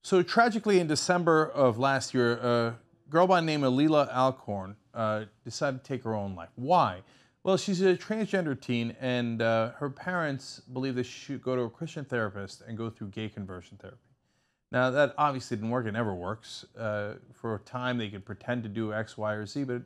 So tragically, in December of last year, a girl by the name of Leelah Alcorn decided to take her own life. Why? Well, she's a transgender teen, and her parents believe that she should go to a Christian therapist and go through gay conversion therapy. Now, that obviously didn't work. It never works. For a time, they could pretend to do X, Y, or Z, but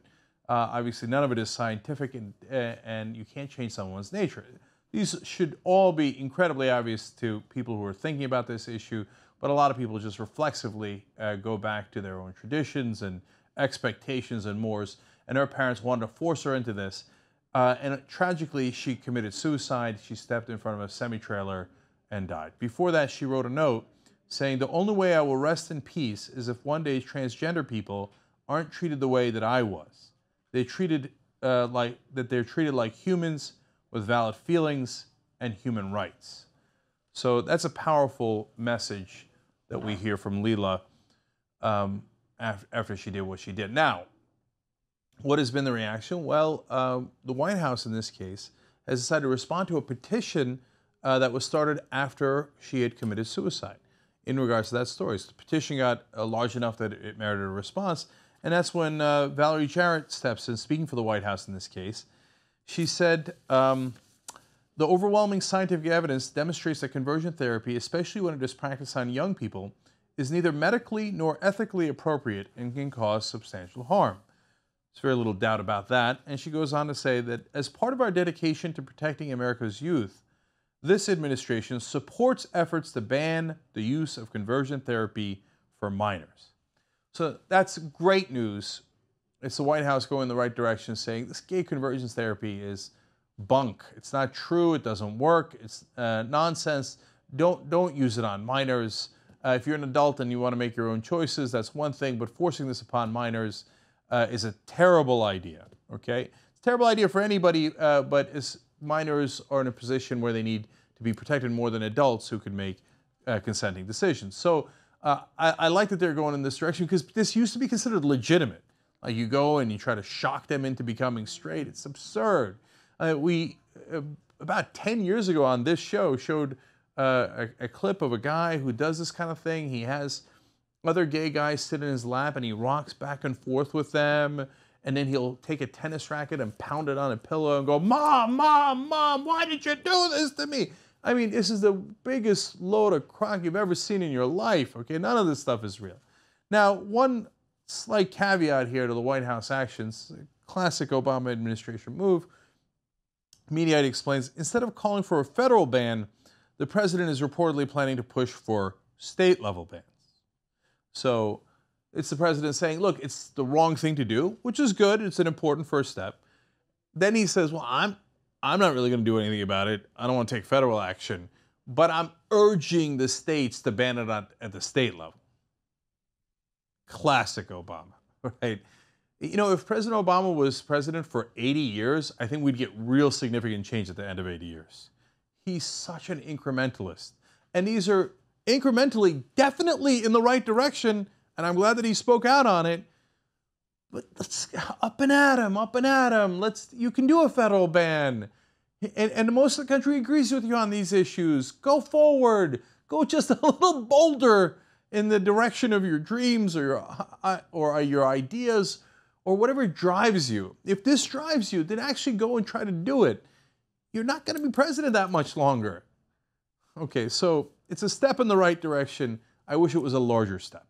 obviously none of it is scientific, and you can't change someone's nature. These should all be incredibly obvious to people who are thinking about this issue, but a lot of people just reflexively go back to their own traditions and expectations and mores, and her parents wanted to force her into this. And tragically, she committed suicide. She stepped in front of a semi-trailer and died. Before that, she wrote a note saying, "The only way I will rest in peace is if one day transgender people aren't treated the way that I was. They're treated like humans with valid feelings and human rights." So that's a powerful message that we hear from Leelah after she did what she did. Now, what has been the reaction? Well, the White House in this case has decided to respond to a petition that was started after she had committed suicide in regards to that story. So the petition got large enough that it merited a response, and that's when Valerie Jarrett steps in, speaking for the White House in this case. She said, "The overwhelming scientific evidence demonstrates that conversion therapy, especially when it is practiced on young people, is neither medically nor ethically appropriate and can cause substantial harm." There's very little doubt about that. And she goes on to say that as part of our dedication to protecting America's youth, this administration supports efforts to ban the use of conversion therapy for minors. So that's great news. It's the White House going in the right direction, saying this gay conversion therapy is bunk. It's not true. It doesn't work. It's nonsense. Don't use it on minors. If you're an adult and you want to make your own choices, that's one thing. But forcing this upon minors is a terrible idea. Okay, it's a terrible idea for anybody. But as minors are in a position where they need to be protected more than adults who can make consenting decisions. So I like that they're going in this direction because this used to be considered legitimate. Like you go and you try to shock them into becoming straight. It's absurd. We, about 10 years ago on this show, showed a clip of a guy who does this kind of thing. He has other gay guys sit in his lap and he rocks back and forth with them. And then he'll take a tennis racket and pound it on a pillow and go, "Mom, Mom, Mom, why did you do this to me?" I mean, this is the biggest load of crock you've ever seen in your life. Okay, none of this stuff is real. Now, one slight caveat here to the White House actions, classic Obama administration move. Mediaite explains, instead of calling for a federal ban, the president is reportedly planning to push for state-level bans. So it's the president saying, look, it's the wrong thing to do, which is good. It's an important first step. Then he says, well, I'm not really going to do anything about it. I don't want to take federal action, but I'm urging the states to ban it at the state level. Classic Obama, right? You know, if President Obama was president for 80 years, I think we'd get real significant change at the end of 80 years. He's such an incrementalist. And these are incrementally, definitely in the right direction, and I'm glad that he spoke out on it. But let's up and at him, up and at him. You can do a federal ban. And most of the country agrees with you on these issues. Go forward. Go just a little bolder in the direction of your dreams or your ideas, or whatever drives you. If this drives you, then actually go and try to do it. You're not going to be president that much longer. Okay, so it's a step in the right direction. I wish it was a larger step.